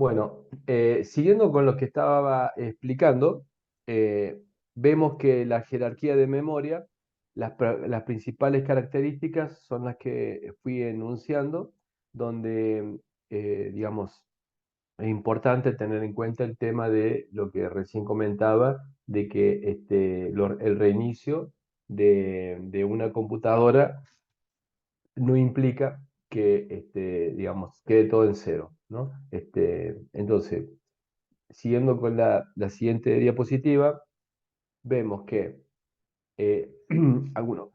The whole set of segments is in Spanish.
Bueno, siguiendo con lo que estaba explicando, eh, vemos que la jerarquía de memoria, las principales características son las que fui enunciando, donde, digamos, es importante tener en cuenta el tema de lo que recién comentaba, de que el reinicio de una computadora no implica que, digamos, quede todo en cero, ¿no? Entonces, siguiendo con la siguiente diapositiva, vemos que eh, algunos,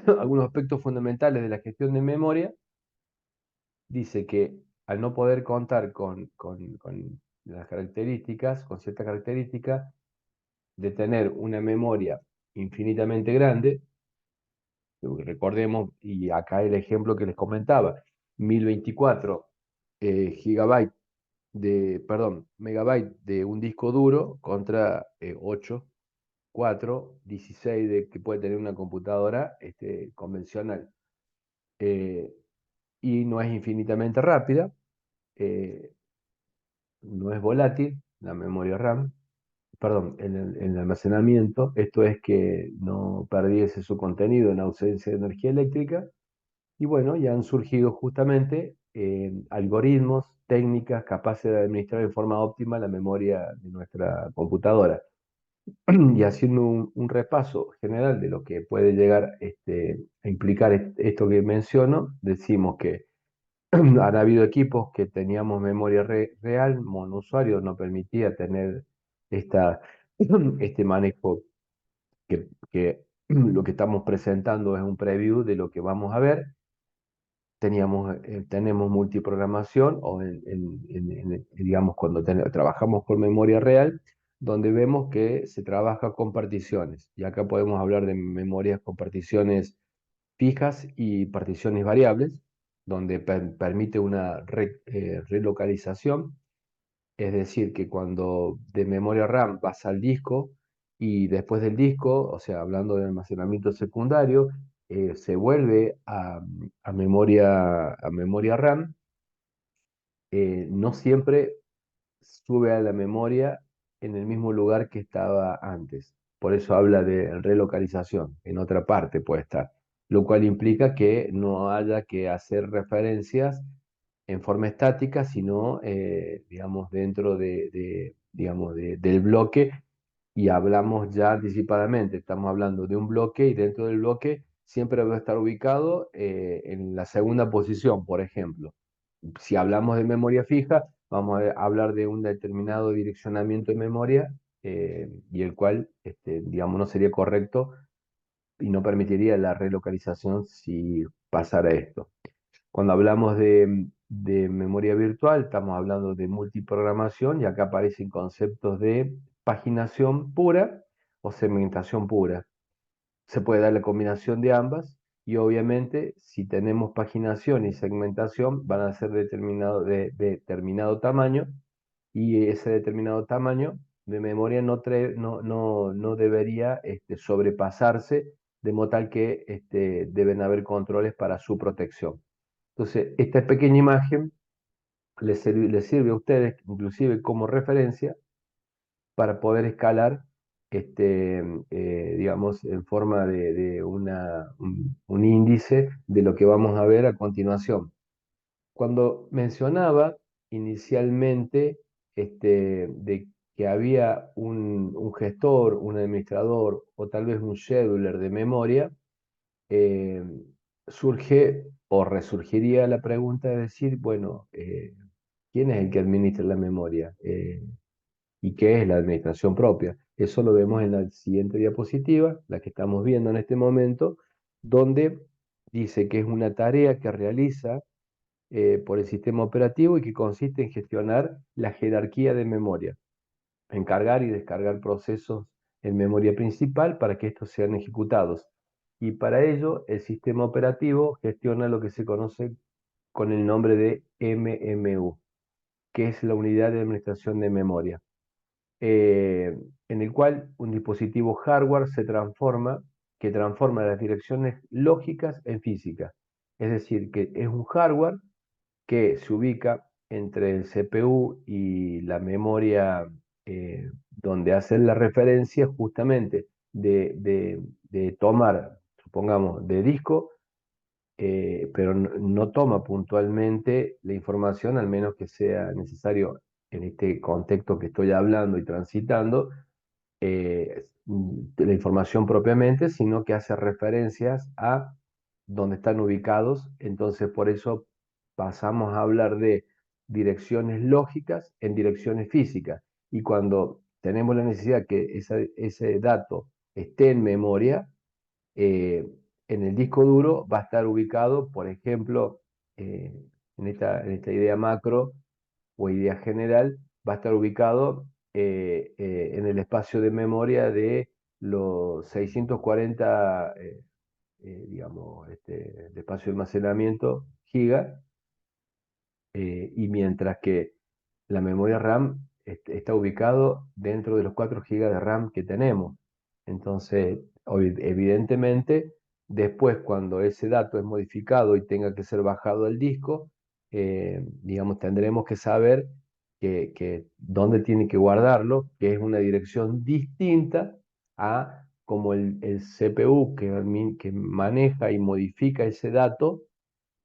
algunos aspectos fundamentales de la gestión de memoria dice que al no poder contar con las características, con ciertas características, de tener una memoria infinitamente grande, recordemos, y acá el ejemplo que les comentaba, 1024 gigabytes megabytes de un disco duro contra 8, 4, 16 que puede tener una computadora convencional. Eh, y no es infinitamente rápida, eh, no es volátil, la memoria RAM, perdón, el almacenamiento, esto es que no perdiese su contenido en ausencia de energía eléctrica. Y bueno, ya han surgido justamente algoritmos, técnicas capaces de administrar de forma óptima la memoria de nuestra computadora. Y haciendo un repaso general de lo que puede llegar a implicar esto que menciono, decimos que han habido equipos que teníamos memoria real, monousuario no permitía tener este manejo que lo que estamos presentando es un preview de lo que vamos a ver. Tenemos multiprogramación o digamos cuando trabajamos con memoria real, donde vemos que se trabaja con particiones. Y acá podemos hablar de memorias con particiones fijas y particiones variables, donde permite una relocalización. Es decir, que cuando de memoria RAM pasa al disco y después del disco, o sea, hablando de almacenamiento secundario, se vuelve a memoria RAM, no siempre sube a la memoria en el mismo lugar que estaba antes. Por eso habla de relocalización, en otra parte puede estar, lo cual implica que no haya que hacer referencias en forma estática, sino, digamos, dentro digamos, del bloque, y hablamos ya anticipadamente, estamos hablando de un bloque y dentro del bloque siempre va a estar ubicado en la segunda posición, por ejemplo. Si hablamos de memoria fija, vamos a hablar de un determinado direccionamiento de memoria, y el cual, digamos, no sería correcto y no permitiría la relocalización si pasara esto. Cuando hablamos de memoria virtual, estamos hablando de multiprogramación y acá aparecen conceptos de paginación pura o segmentación pura. Se puede dar la combinación de ambas y obviamente si tenemos paginación y segmentación van a ser de determinado tamaño, y ese determinado tamaño de memoria no debería sobrepasarse, de modo tal que deben haber controles para su protección. Entonces, esta pequeña imagen les sirve a ustedes inclusive como referencia para poder escalar, digamos, en forma de un índice de lo que vamos a ver a continuación. Cuando mencionaba inicialmente de que había un gestor, un administrador o tal vez un scheduler de memoria, eh, surge o resurgiría la pregunta de decir, bueno, ¿quién es el que administra la memoria? ¿Y qué es la administración propia? Eso lo vemos en la siguiente diapositiva, la que estamos viendo en este momento, donde dice que es una tarea que realiza por el sistema operativo y que consiste en gestionar la jerarquía de memoria, en cargar y descargar procesos en memoria principal para que estos sean ejecutados. Y para ello, el sistema operativo gestiona lo que se conoce con el nombre de MMU, que es la unidad de administración de memoria, en el cual un dispositivo hardware que transforma las direcciones lógicas en físicas. Es decir, que es un hardware que se ubica entre el CPU y la memoria donde hacer la referencia justamente de tomar, supongamos, de disco, pero no toma puntualmente la información, al menos que sea necesario en este contexto que estoy hablando y transitando, de la información propiamente, sino que hace referencias a donde están ubicados. Entonces, por eso pasamos a hablar de direcciones lógicas en direcciones físicas. Y cuando tenemos la necesidad que ese dato esté en memoria, eh, en el disco duro va a estar ubicado, por ejemplo, eh, en esta idea macro o idea general, va a estar ubicado en el espacio de memoria de los 640, digamos, de espacio de almacenamiento giga, y mientras que la memoria RAM está ubicado dentro de los 4 GB de RAM que tenemos. Entonces, evidentemente, después cuando ese dato es modificado y tenga que ser bajado al disco, digamos, tendremos que saber que dónde tiene que guardarlo, que es una dirección distinta a como el CPU que maneja y modifica ese dato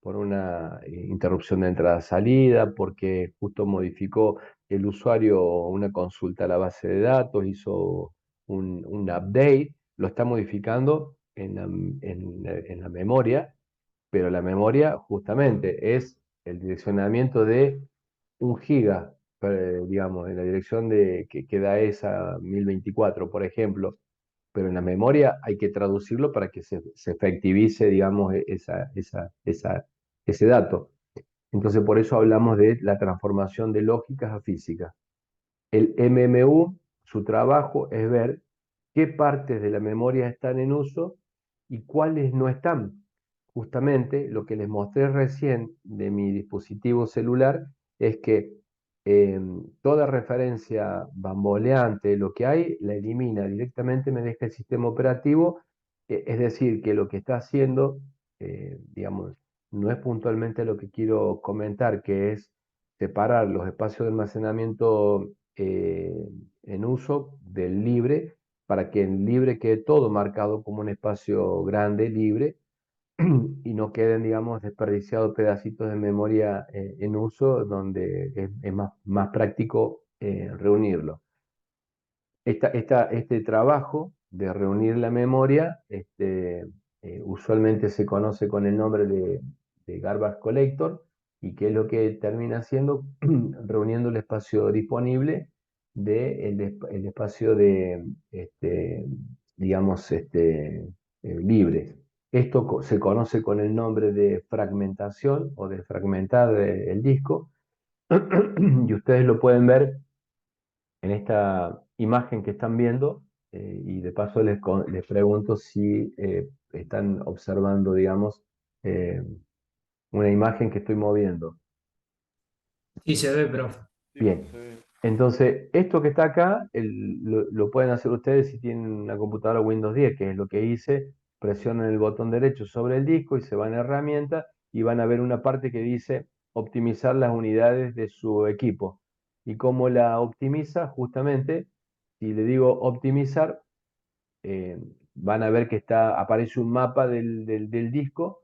por una interrupción de entrada-salida, porque justo modificó el usuario una consulta a la base de datos, hizo un update, lo está modificando en la memoria, pero la memoria justamente es el direccionamiento de 1 GB, digamos, en la dirección que da esa 1024, por ejemplo, pero en la memoria hay que traducirlo para que se efectivice, digamos, ese dato. Entonces, por eso hablamos de la transformación de lógicas a físicas. El MMU, su trabajo es ver qué partes de la memoria están en uso y cuáles no están. Justamente lo que les mostré recién de mi dispositivo celular es que toda referencia bamboleante, lo que hay, la elimina directamente, me deja el sistema operativo, es decir, que lo que está haciendo, digamos, no es puntualmente lo que quiero comentar, que es separar los espacios de almacenamiento en uso del libre, para que en libre quede todo marcado como un espacio grande, libre, y no queden, digamos, desperdiciados pedacitos de memoria en uso, donde es más práctico reunirlo. Este trabajo de reunir la memoria, usualmente se conoce con el nombre de Garbage Collector, y que es lo que termina haciendo, reuniendo el espacio disponible el espacio digamos, libre. Esto se conoce con el nombre de fragmentación o de fragmentar el disco, y ustedes lo pueden ver en esta imagen que están viendo, y de paso les pregunto si están observando, digamos, eh, una imagen que estoy moviendo. Sí, se ve, profe. Sí, profe, Bien, se ve. entonces esto que está acá lo pueden hacer ustedes si tienen una computadora Windows 10, que es lo que hice. Presionan el botón derecho sobre el disco y se van a herramienta y van a ver una parte que dice optimizar las unidades de su equipo. ¿Y cómo la optimiza? Justamente, si le digo optimizar, van a ver que aparece un mapa del disco,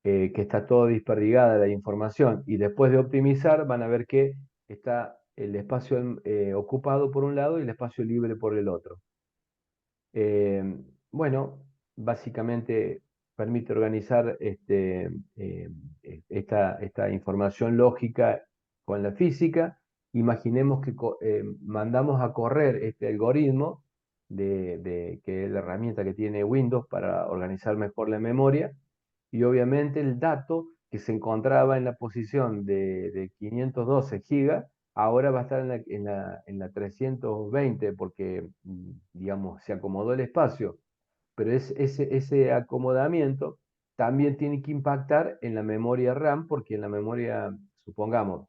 que está todo desperdigada la información, y después de optimizar van a ver que está el espacio ocupado por un lado y el espacio libre por el otro. Eh, bueno, básicamente permite organizar esta información lógica con la física. Imaginemos que mandamos a correr este algoritmo que es la herramienta que tiene Windows para organizar mejor la memoria, y obviamente el dato que se encontraba en la posición de 512 gigas, ahora va a estar en la 320, porque, digamos, se acomodó el espacio. Pero ese acomodamiento también tiene que impactar en la memoria RAM, porque en la memoria, supongamos,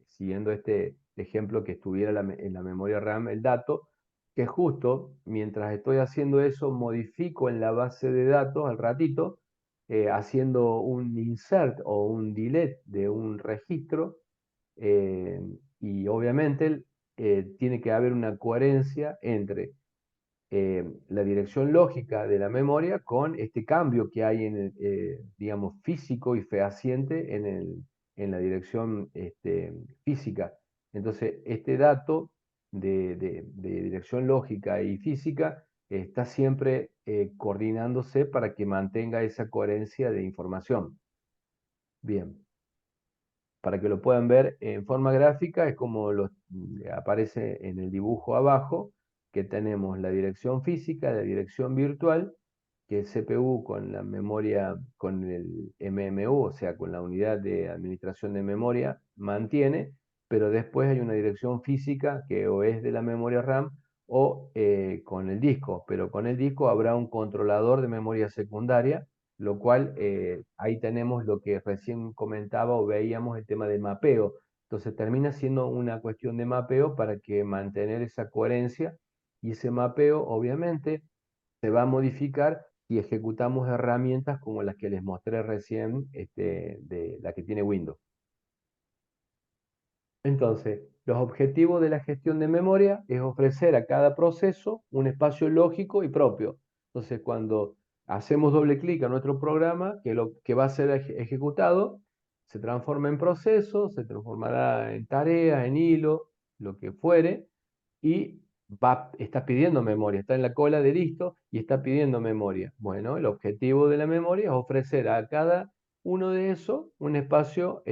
siguiendo este ejemplo, que estuviera en la memoria RAM el dato, que justo mientras estoy haciendo eso, modifico en la base de datos al ratito, haciendo un insert o un delete de un registro, Eh, y obviamente tiene que haber una coherencia entre la dirección lógica de la memoria con este cambio que hay en el, digamos, físico y fehaciente en la dirección física. Entonces, este dato de dirección lógica y física está siempre coordinándose para que mantenga esa coherencia de información. Bien, para que lo puedan ver en forma gráfica, es como aparece en el dibujo abajo, que tenemos la dirección física, la dirección virtual, que el CPU con la memoria, con el MMU, o sea, con la unidad de administración de memoria, mantiene, pero después hay una dirección física que o es de la memoria RAM o con el disco, pero con el disco habrá un controlador de memoria secundaria, lo cual ahí tenemos lo que recién comentaba o veíamos el tema del mapeo. Entonces termina siendo una cuestión de mapeo para que mantener esa coherencia y ese mapeo obviamente se va a modificar si ejecutamos herramientas como las que les mostré recién, de la que tiene Windows. Entonces, los objetivos de la gestión de memoria es ofrecer a cada proceso un espacio lógico y propio. Entonces, cuando hacemos doble clic a nuestro programa, que lo que va a ser ejecutado, se transforma en proceso, se transformará en tarea, en hilo, lo que fuere, y está pidiendo memoria, está en la cola de listo y está pidiendo memoria. Bueno, el objetivo de la memoria es ofrecer a cada uno de esos un espacio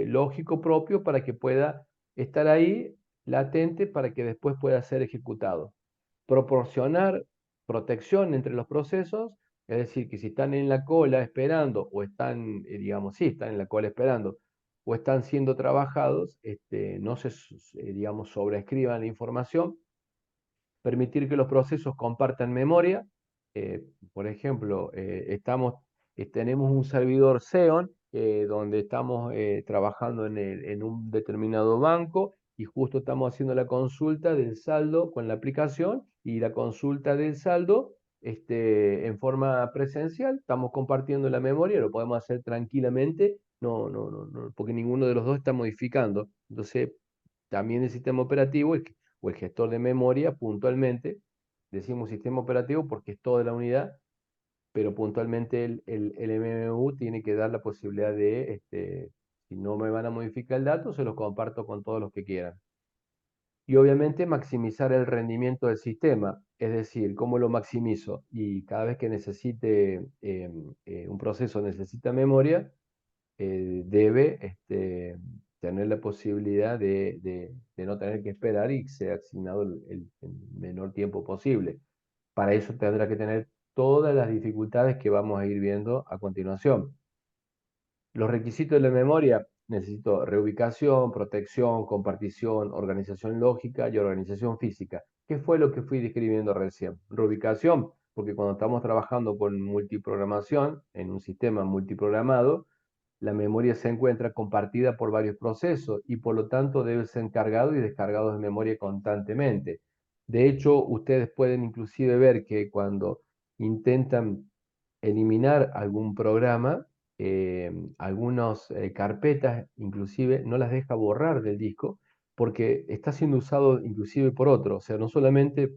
lógico propio para que pueda estar ahí latente para que después pueda ser ejecutado. Proporcionar protección entre los procesos, es decir, que si están en la cola esperando o están, digamos, sí, están en la cola esperando o están siendo trabajados, no se, digamos, sobreescriban la información, permitir que los procesos compartan memoria. Por ejemplo, tenemos un servidor Xeon donde estamos trabajando en un determinado banco y justo estamos haciendo la consulta del saldo con la aplicación y la consulta del saldo en forma presencial. Estamos compartiendo la memoria, lo podemos hacer tranquilamente, porque ninguno de los dos está modificando. Entonces, también el sistema operativo o el gestor de memoria puntualmente, decimos sistema operativo porque es toda la unidad, pero puntualmente el MMU tiene que dar la posibilidad de, si no me van a modificar el dato, se los comparto con todos los que quieran. Y obviamente maximizar el rendimiento del sistema, es decir, ¿cómo lo maximizo? Y cada vez que necesite, un proceso necesita memoria, debe tener la posibilidad de no tener que esperar y que sea asignado el menor tiempo posible. Para eso tendrá que tener todas las dificultades que vamos a ir viendo a continuación. Los requisitos de la memoria: necesito reubicación, protección, compartición, organización lógica y organización física. ¿Qué fue lo que fui describiendo recién? Reubicación, porque cuando estamos trabajando con multiprogramación, en un sistema multiprogramado, la memoria se encuentra compartida por varios procesos y por lo tanto debe ser cargado y descargado de memoria constantemente. De hecho, ustedes pueden inclusive ver que cuando intentan eliminar algún programa, algunas carpetas inclusive no las deja borrar del disco porque está siendo usado inclusive por otro. O sea, no solamente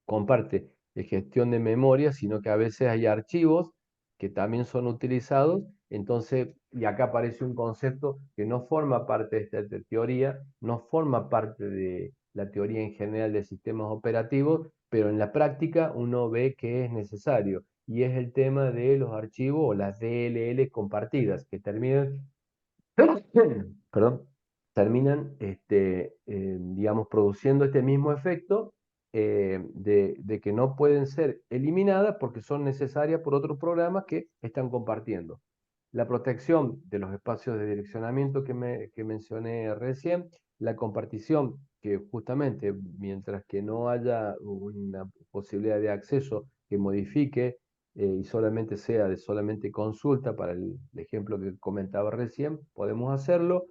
comparte de gestión de memoria, sino que a veces hay archivos que también son utilizados. Entonces, y acá aparece un concepto que no forma parte de esta teoría, no forma parte de la teoría en general de sistemas operativos, pero en la práctica uno ve que es necesario, y es el tema de los archivos o las DLL compartidas, que terminan perdón, terminan, digamos, produciendo este mismo efecto de que no pueden ser eliminadas porque son necesarias por otros programas que están compartiendo. La protección de los espacios de direccionamiento que mencioné recién, la compartición, que justamente mientras que no haya una posibilidad de acceso que modifique y solamente sea de solamente consulta, para el ejemplo que comentaba recién, podemos hacerlo.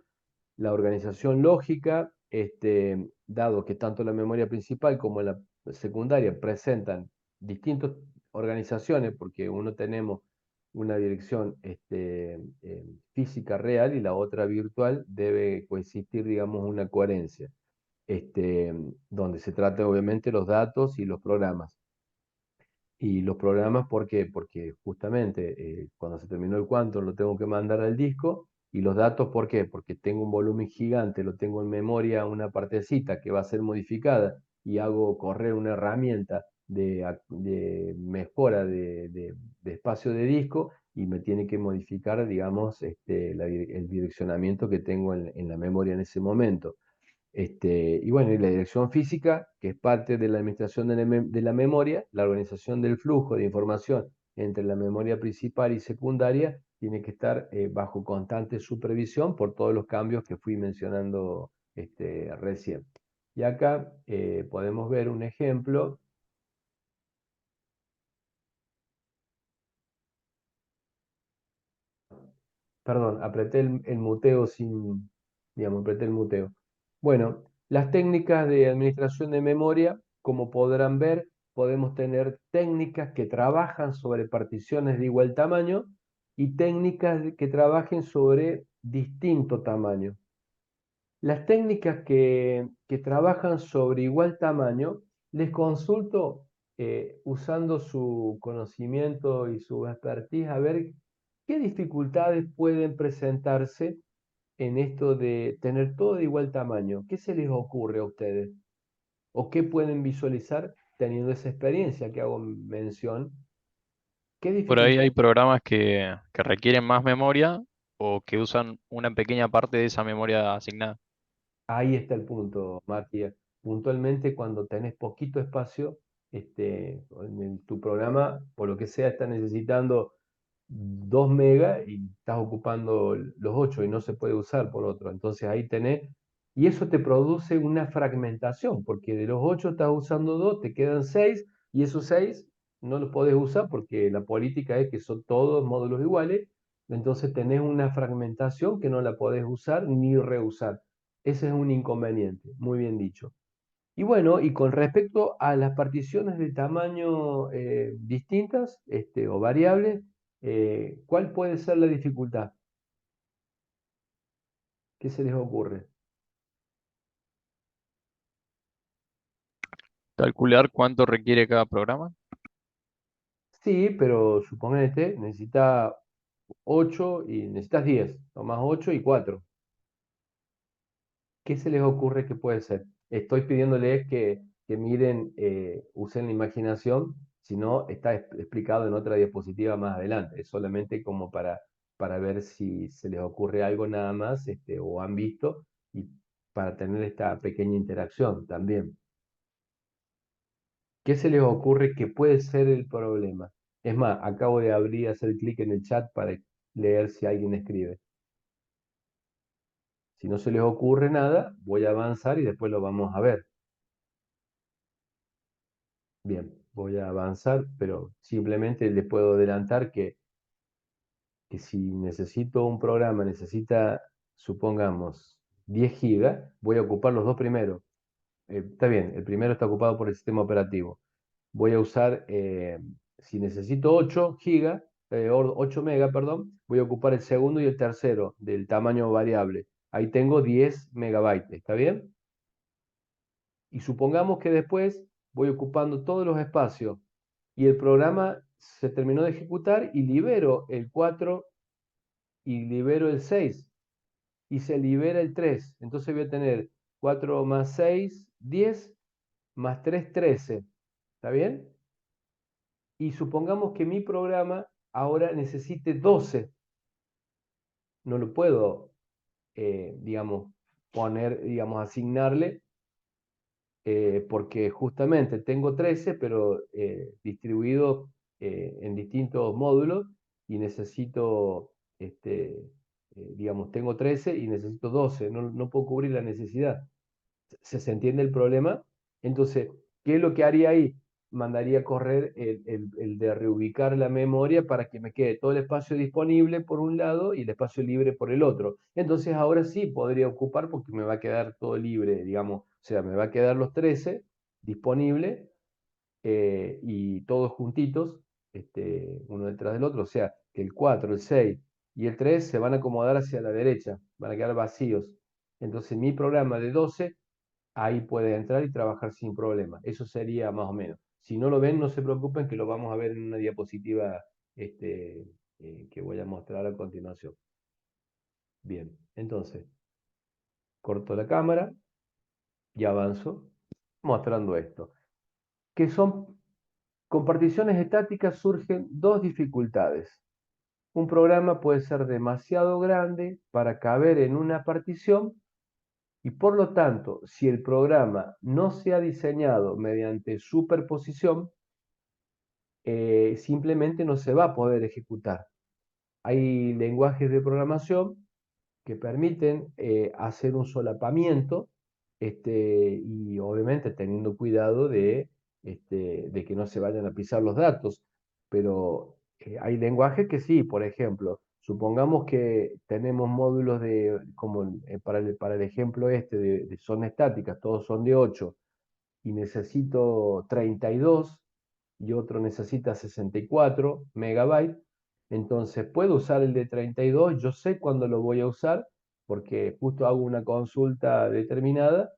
La organización lógica, dado que tanto la memoria principal como la secundaria presentan distintas organizaciones, porque uno tenemos una dirección física real y la otra virtual, debe coexistir, digamos, una coherencia, este, donde se trata obviamente los datos y los programas. Y los programas, ¿por qué? Porque justamente cuando se terminó el Quantum lo tengo que mandar al disco. Y los datos, ¿por qué? Porque tengo un volumen gigante, lo tengo en memoria, una partecita que va a ser modificada y hago correr una herramienta de mejora de espacio de disco y me tiene que modificar, digamos, el direccionamiento que tengo en la memoria en ese momento. Y bueno, y la dirección física, que es parte de la administración de la memoria, la organización del flujo de información entre la memoria principal y secundaria, tiene que estar bajo constante supervisión por todos los cambios que fui mencionando recién. Y acá podemos ver un ejemplo. Perdón, apreté el muteo sin, digamos, apreté el muteo. Bueno, las técnicas de administración de memoria, como podrán ver, podemos tener técnicas que trabajan sobre particiones de igual tamaño y técnicas que trabajen sobre distinto tamaño. Las técnicas que trabajan sobre igual tamaño, les consulto usando su conocimiento y su expertise a ver qué dificultades pueden presentarse en esto de tener todo de igual tamaño. ¿Qué se les ocurre a ustedes? ¿O qué pueden visualizar teniendo esa experiencia que hago mención? ¿Qué Por ahí hay dificultades? programas que requieren más memoria o que usan una pequeña parte de esa memoria asignada. Ahí está el punto, Matías. Puntualmente, cuando tenés poquito espacio, tu programa, por lo que sea, está necesitando 2 megas y estás ocupando los 8 y no se puede usar por otro. Entonces ahí tenés, y eso te produce una fragmentación, porque de los 8 estás usando 2, te quedan 6 y esos 6 no los podés usar porque la política es que son todos módulos iguales. Entonces tenés una fragmentación que no la podés usar ni reusar. Ese es un inconveniente, muy bien dicho. Y bueno, y con respecto a las particiones de tamaño distintas o variables, ¿cuál puede ser la dificultad? ¿Qué se les ocurre? Calcular cuánto requiere cada programa. Sí, pero suponete, necesita 8 y necesitas 10, tomás 8 y 4. ¿Qué se les ocurre que puede ser? Estoy pidiéndoles que miren, usen la imaginación, si no, está explicado en otra diapositiva más adelante. Es solamente como para ver si se les ocurre algo nada más, o han visto, y para tener esta pequeña interacción también. ¿Qué se les ocurre que puede ser el problema? Es más, acabo de abrir, hacer clic en el chat para leer si alguien escribe. Si no se les ocurre nada, voy a avanzar y después lo vamos a ver. Bien, voy a avanzar, pero simplemente les puedo adelantar que si necesito un programa, necesita, supongamos, 10 gigas, voy a ocupar los dos primeros. Está bien, el primero está ocupado por el sistema operativo. Voy a usar, si necesito 8 gigas, 8 megas, perdón, voy a ocupar el segundo y el tercero del tamaño variable. Ahí tengo 10 megabytes, ¿está bien? Y supongamos que después voy ocupando todos los espacios y el programa se terminó de ejecutar y libero el 4 y libero el 6 y se libera el 3. Entonces voy a tener 4 más 6, 10, más 3, 13. ¿Está bien? Y supongamos que mi programa ahora necesite 12. No lo puedo, digamos, poner, digamos, asignarle, porque justamente tengo 13, pero distribuido en distintos módulos y necesito, digamos, tengo 13 y necesito 12, no puedo cubrir la necesidad. ¿Se entiende el problema? Entonces, ¿qué es lo que haría ahí? Mandaría a correr el de reubicar la memoria para que me quede todo el espacio disponible por un lado y el espacio libre por el otro. Entonces, ahora sí podría ocupar porque me va a quedar todo libre, digamos, o sea, me va a quedar los 13 disponibles y todos juntitos, uno detrás del otro, o sea, que que el 4, el 6 y el 3 se van a acomodar hacia la derecha, van a quedar vacíos. Entonces mi programa de 12 ahí puede entrar y trabajar sin problema. Eso sería más o menos. Si no lo ven, no se preocupen que lo vamos a ver en una diapositiva que voy a mostrar a continuación. Bien, entonces corto la cámara y avanzo mostrando esto. Que son, con particiones estáticas surgen dos dificultades. Un programa puede ser demasiado grande para caber en una partición y por lo tanto, si el programa no se ha diseñado mediante superposición, simplemente no se va a poder ejecutar. Hay lenguajes de programación que permiten hacer un solapamiento y obviamente teniendo cuidado de que no se vayan a pisar los datos, pero hay lenguajes que sí, por ejemplo, supongamos que tenemos módulos como para el ejemplo de son estáticas, todos son de 8 y necesito 32 y otro necesita 64 megabytes, entonces puedo usar el de 32, yo sé cuándo lo voy a usar porque justo hago una consulta determinada,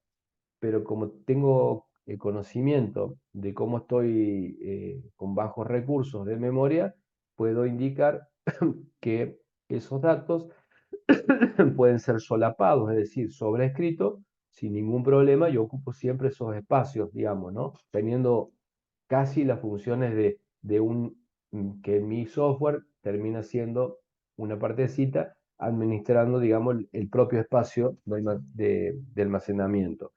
pero como tengo el conocimiento de cómo estoy con bajos recursos de memoria, puedo indicar que esos datos pueden ser solapados, es decir, sobrescritos, sin ningún problema. Yo ocupo siempre esos espacios, digamos, ¿no? Teniendo casi las funciones que mi software termina siendo una partecita administrando, digamos, el propio espacio de almacenamiento.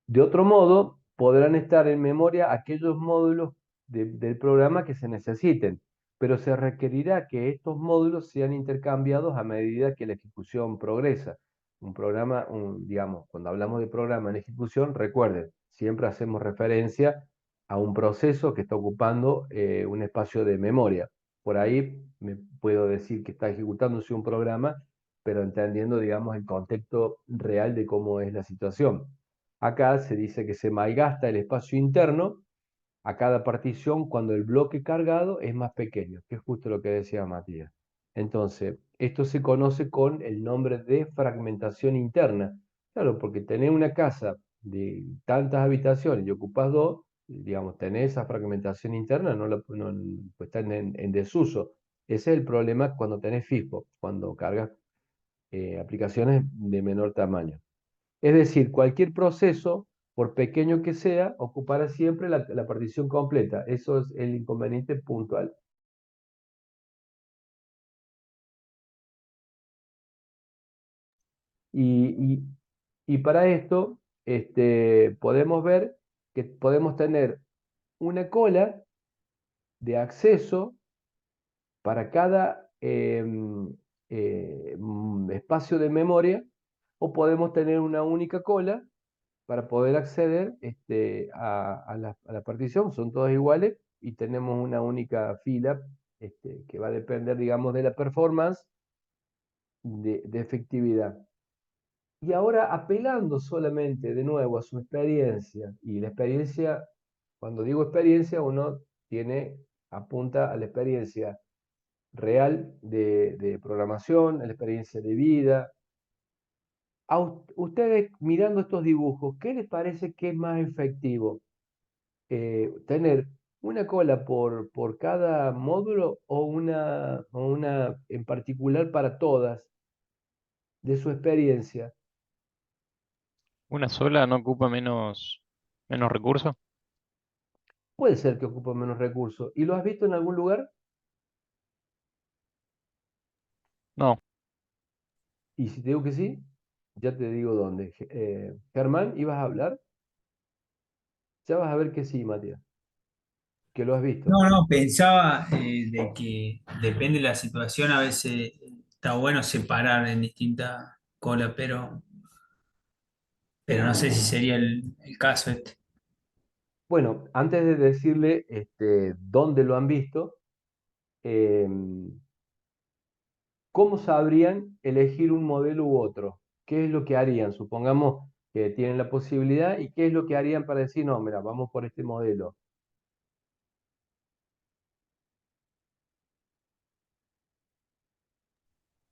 De otro modo, podrán estar en memoria aquellos módulos del programa que se necesiten, pero se requerirá que estos módulos sean intercambiados a medida que la ejecución progresa. Un programa, digamos, cuando hablamos de programa en ejecución, recuerden, siempre hacemos referencia a un proceso que está ocupando un espacio de memoria. Por ahí me puedo decir que está ejecutándose un programa, pero entendiendo, digamos, el contexto real de cómo es la situación. Acá se dice que se malgasta el espacio interno a cada partición cuando el bloque cargado es más pequeño, que es justo lo que decía Matías. Entonces, esto se conoce con el nombre de fragmentación interna. Claro, porque tenés una casa de tantas habitaciones y ocupas dos, digamos, tenés esa fragmentación interna, pues está en desuso. Ese es el problema cuando tenés FIFO, cuando cargas aplicaciones de menor tamaño. Es decir, cualquier proceso, por pequeño que sea, ocupará siempre la partición completa. Eso es el inconveniente puntual. Y, y- y para esto, podemos ver que podemos tener una cola de acceso para cada espacio de memoria, o podemos tener una única cola para poder acceder a la partición. Son todas iguales y tenemos una única fila que va a depender, digamos, de la performance de efectividad. Y ahora apelando solamente de nuevo a su experiencia, y la experiencia, cuando digo experiencia, uno apunta a la experiencia real de programación, a la experiencia de vida. A ustedes mirando estos dibujos, ¿qué les parece que es más efectivo? ¿Tener una cola por cada módulo o una en particular para todas, de su experiencia? ¿Una sola no ocupa menos recursos? Puede ser que ocupe menos recursos. ¿Y lo has visto en algún lugar? No, Y si te digo que sí, ya te digo dónde. Germán, ¿ibas a hablar? Ya vas a ver que sí, Matías, que lo has visto. No, pensaba de que depende de la situación, a veces está bueno separar en distintas colas, pero no sé si sería el caso este. Bueno, antes de decirle dónde lo han visto, ¿cómo sabrían elegir un modelo u otro? ¿Qué es lo que harían? Supongamos que tienen la posibilidad y qué es lo que harían para decir, no, mira, vamos por este modelo.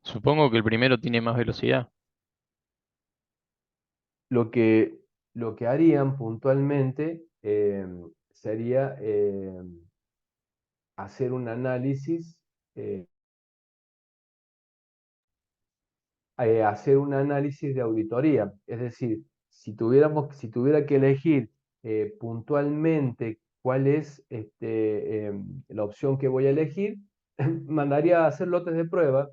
Supongo que el primero tiene más velocidad. Lo que, lo que harían puntualmente sería hacer un análisis, eh, hacer un análisis de auditoría. Es decir, si tuviera que elegir puntualmente cuál es la opción que voy a elegir, mandaría a hacer lotes de prueba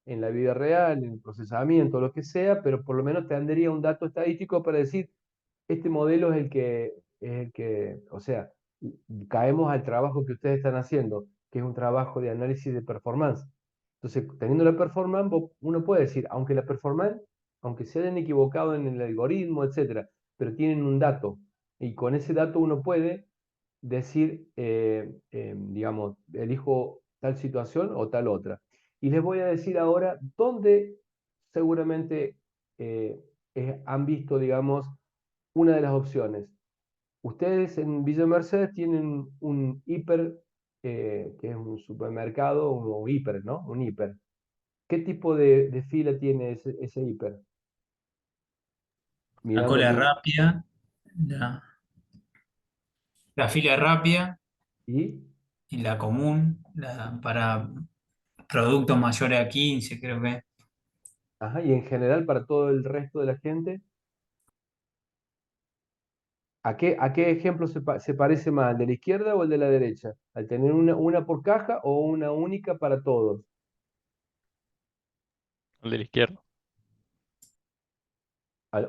en la vida real, en el procesamiento, lo que sea, pero por lo menos tendría un dato estadístico para decir, este modelo o sea, caemos al trabajo que ustedes están haciendo, que es un trabajo de análisis de performance. Entonces, teniendo la performance, uno puede decir, aunque la performance, aunque se hayan equivocado en el algoritmo, etcétera, pero tienen un dato, y con ese dato uno puede decir, digamos, elijo tal situación o tal otra. Y les voy a decir ahora dónde seguramente han visto, digamos, una de las opciones. Ustedes en Villa Mercedes tienen un hiper, que es un supermercado, un hiper, ¿no? Un hiper. ¿Qué tipo de fila tiene ese hiper? La Mirando cola mi... rápida, la, la fila rápida ¿Y? y la común, para productos mayores a 15 creo que. Ajá, y en general para todo el resto de la gente. A qué ejemplo se parece más, el de la izquierda o el de la derecha? ¿Al tener una por caja o una única para todos? El de la izquierda.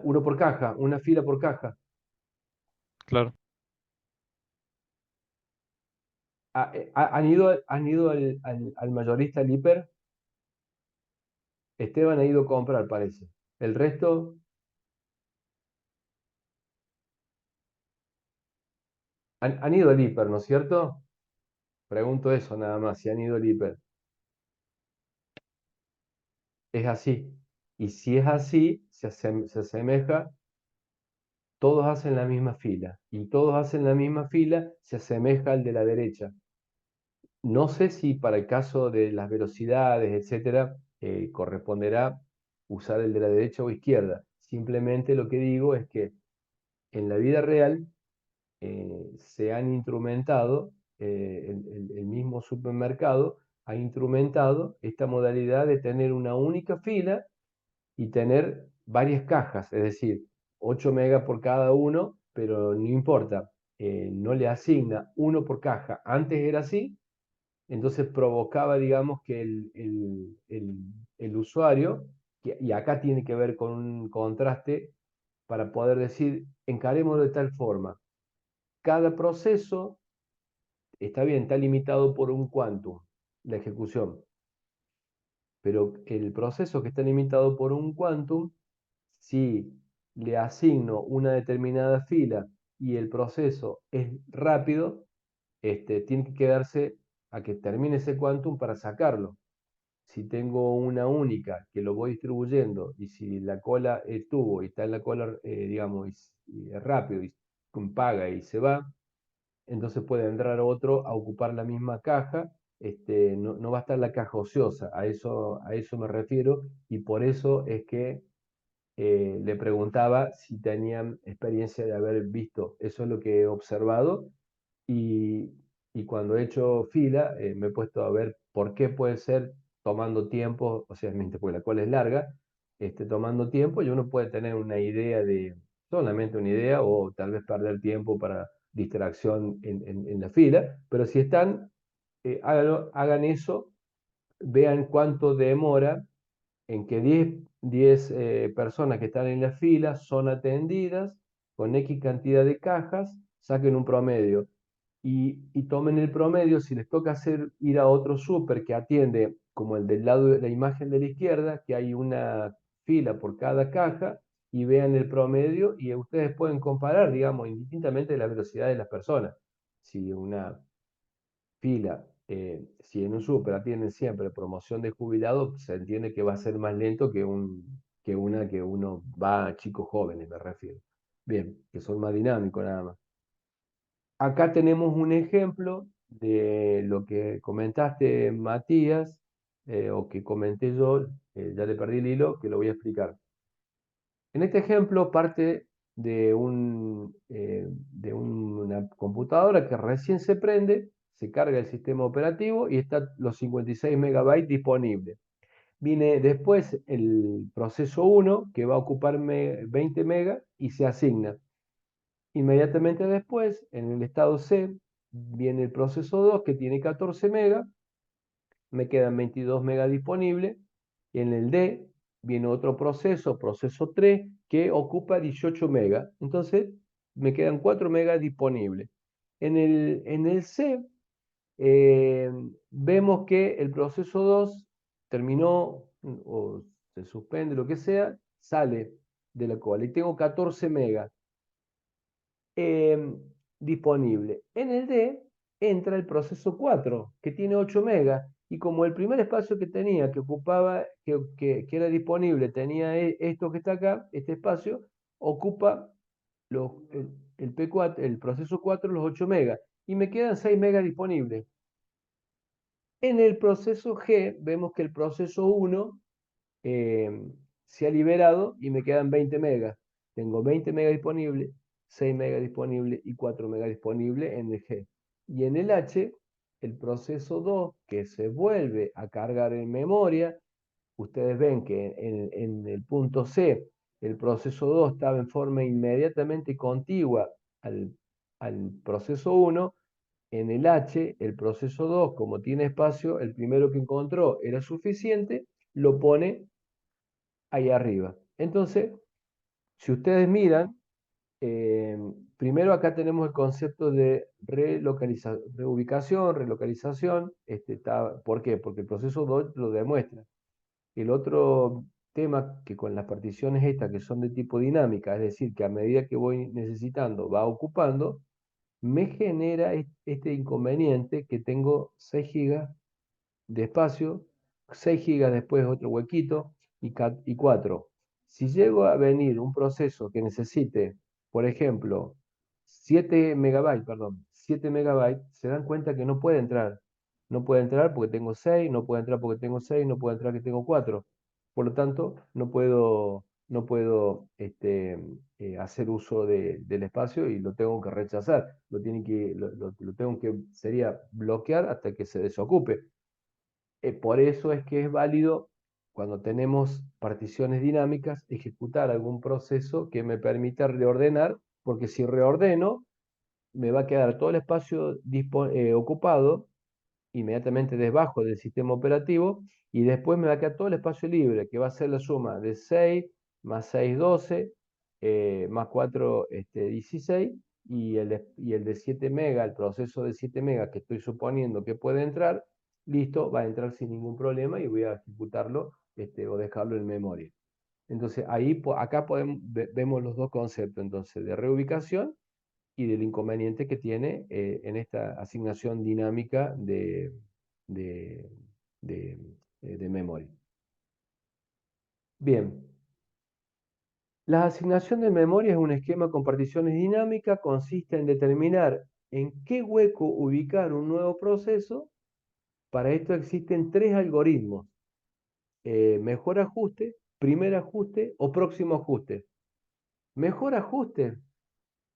Uno por caja, una fila por caja. Claro. ¿Han ido al mayorista, al hiper? Esteban ha ido a comprar, parece. El resto han ido al hiper, ¿no es cierto? Pregunto eso nada más, si han ido al hiper. Es así. Y si es así, se asemeja, todos hacen la misma fila. Y todos hacen la misma fila, se asemeja al de la derecha. No sé si para el caso de las velocidades, etcétera, corresponderá usar el de la derecha o izquierda. Simplemente lo que digo es que en la vida real se han instrumentado, el mismo supermercado ha instrumentado esta modalidad de tener una única fila y tener varias cajas, es decir, 8 megas por cada uno, pero no importa, no le asigna uno por caja. Antes era así, entonces provocaba, digamos, que el usuario, y acá tiene que ver con un contraste para poder decir, encarémoslo de tal forma. Cada proceso, está bien, está limitado por un quantum, la ejecución, pero el proceso que está limitado por un quantum, si le asigno una determinada fila y el proceso es rápido, tiene que quedarse a que termine ese quantum para sacarlo. Si tengo una única que lo voy distribuyendo y si la cola estuvo y está en la cola, digamos, y es rápido y paga y se va, entonces puede entrar otro a ocupar la misma caja, no va a estar la caja ociosa, a eso me refiero, y por eso es que le preguntaba si tenían experiencia de haber visto, eso es lo que he observado, y, y cuando he hecho fila me he puesto a ver por qué puede ser tomando tiempo, o sea, porque la cola es larga, tomando tiempo y uno puede tener una idea solamente una idea, o tal vez perder tiempo para distracción en la fila, pero si están, hagan eso, vean cuánto demora en que 10 personas que están en la fila son atendidas con X cantidad de cajas, saquen un promedio y tomen el promedio. Si les toca ir a otro súper que atiende, como el del lado de la imagen de la izquierda, que hay una fila por cada caja, y vean el promedio y ustedes pueden comparar, digamos, indistintamente de la velocidad de las personas. Si una fila, si en un súper atienden siempre promoción de jubilado, se entiende que va a ser más lento que una que uno va a chicos jóvenes, me refiero. Bien, que son más dinámicos nada más. Acá tenemos un ejemplo de lo que comentaste, Matías, o que comenté yo, ya le perdí el hilo, que lo voy a explicar. En este ejemplo parte de una computadora que recién se prende, se carga el sistema operativo y están los 56 megabytes disponibles. Viene después el proceso 1 que va a ocuparme 20 megas y se asigna. Inmediatamente después, en el estado C, viene el proceso 2 que tiene 14 megas, me quedan 22 megas disponibles. Y en el D viene otro proceso, proceso 3, que ocupa 18 megas. Entonces, me quedan 4 megas disponibles. En el C, eh, vemos que el proceso 2 terminó o se suspende, lo que sea, sale de la cola y tengo 14 megas eh, disponible. En el D entra el proceso 4, que tiene 8 megas, y como el primer espacio que tenía, que ocupaba, que era disponible, tenía esto que está acá, este espacio, ocupa el P4, el proceso 4, los 8 megas, y me quedan 6 megas disponibles. En el proceso G vemos que el proceso 1 eh, se ha liberado y me quedan 20 megas. Tengo 20 megas disponibles, 6 megas disponibles y 4 megas disponibles en el G. Y en el H, el proceso 2, que se vuelve a cargar en memoria, ustedes ven que en el punto C, el proceso 2 estaba en forma inmediatamente contigua al, al proceso 1. En el H, el proceso 2, como tiene espacio, el primero que encontró era suficiente, lo pone ahí arriba. Entonces, si ustedes miran, eh, primero acá tenemos el concepto de reubicación, relocalización. ¿Por qué? Porque el proceso 2 lo demuestra. El otro tema que con las particiones estas que son de tipo dinámica, es decir, que a medida que voy necesitando va ocupando, me genera este inconveniente que tengo 6 gigas de espacio, 6 gigas después otro huequito y 4. Si llego a venir un proceso que necesite, por ejemplo, 7 megabytes, perdón, 7 megabytes, se dan cuenta que no puede entrar. No puede entrar porque tengo 6, no puede entrar porque tengo 6, no puede entrar que tengo 4. Por lo tanto, no puedo hacer uso del espacio y lo tengo que rechazar. Lo tengo que, sería bloquear hasta que se desocupe. Por eso es que es válido, cuando tenemos particiones dinámicas, ejecutar algún proceso que me permita reordenar, porque si reordeno, me va a quedar todo el espacio ocupado inmediatamente debajo del sistema operativo, y después me va a quedar todo el espacio libre, que va a ser la suma de 6 más 6, 12, más 4, 16, y el de 7 megas, el proceso de 7 megas que estoy suponiendo que puede entrar, listo, va a entrar sin ningún problema y voy a ejecutarlo, o dejarlo en memoria. Entonces, acá vemos los dos conceptos, entonces, de reubicación y del inconveniente que tiene en esta asignación dinámica de, de, de memoria. Bien, la asignación de memoria es un esquema con particiones dinámicas, consiste en determinar en qué hueco ubicar un nuevo proceso. Para esto existen tres algoritmos: mejor ajuste, primer ajuste o próximo ajuste. Mejor ajuste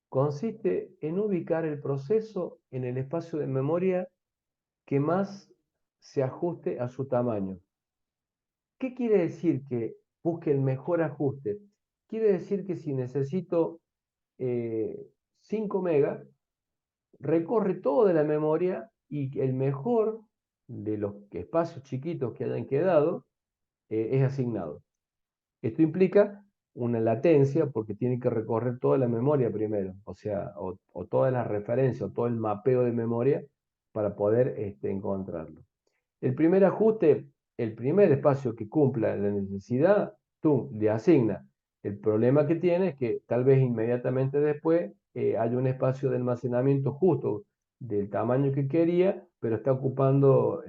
consiste en ubicar el proceso en el espacio de memoria que más se ajuste a su tamaño. ¿Qué quiere decir que busque el mejor ajuste? Quiere decir que si necesito 5 megas, recorre toda la memoria y el mejor de los espacios chiquitos que hayan quedado es asignado. Esto implica una latencia porque tiene que recorrer toda la memoria primero, o sea, o todas las referencias, o todo el mapeo de memoria para poder encontrarlo. El primer ajuste, el primer espacio que cumpla la necesidad, tú le asignas. El problema que tiene es que tal vez inmediatamente después haya un espacio de almacenamiento justo del tamaño que quería, pero está ocupando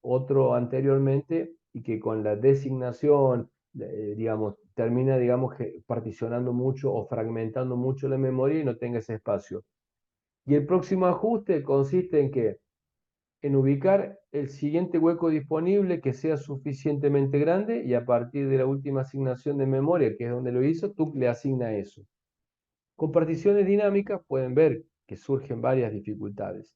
otro anteriormente, y que con la designación, digamos, termina, digamos, particionando mucho o fragmentando mucho la memoria y no tenga ese espacio. Y el próximo ajuste consiste en que en ubicar el siguiente hueco disponible que sea suficientemente grande y a partir de la última asignación de memoria, que es donde lo hizo, tú le asigna eso. Con particiones dinámicas pueden ver que surgen varias dificultades.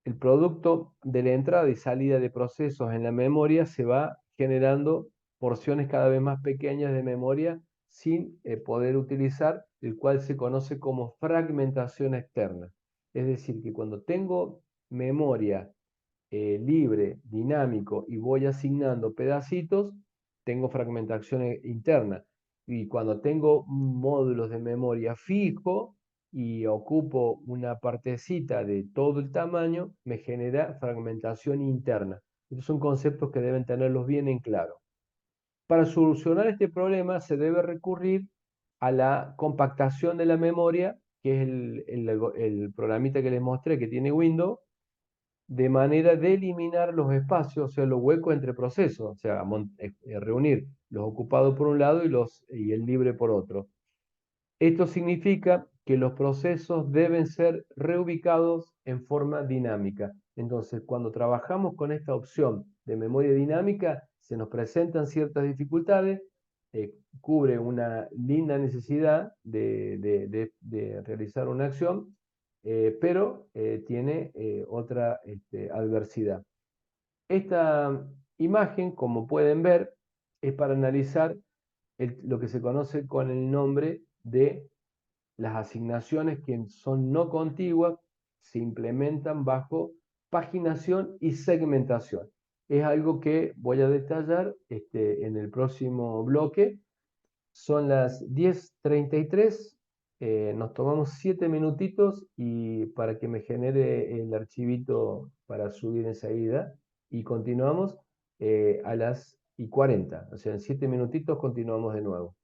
El producto de la entrada y salida de procesos en la memoria se va generando porciones cada vez más pequeñas de memoria sin poder utilizar, el cual se conoce como fragmentación externa. Es decir, que cuando tengo memoria libre, dinámico y voy asignando pedacitos, tengo fragmentación interna. Y cuando tengo módulos de memoria fijo y ocupo una partecita de todo el tamaño, me genera fragmentación interna. Estos son conceptos que deben tenerlos bien en claro. Para solucionar este problema se debe recurrir a la compactación de la memoria, que es el programita que les mostré que tiene Windows, de manera de eliminar los espacios, o sea, los huecos entre procesos, o sea, reunir los ocupados por un lado y el libre por otro. Esto significa que los procesos deben ser reubicados en forma dinámica. Entonces, cuando trabajamos con esta opción de memoria dinámica, se nos presentan ciertas dificultades, cubre una linda necesidad de realizar una acción, pero tiene otra adversidad. Esta imagen, como pueden ver, es para analizar lo que se conoce con el nombre de las asignaciones que son no contiguas, se implementan bajo paginación y segmentación. Es algo que voy a detallar en el próximo bloque. Son las 10:33. Nos tomamos 7 minutitos y para que me genere el archivito para subir enseguida. Y continuamos a las 40. O sea, en 7 minutitos continuamos de nuevo.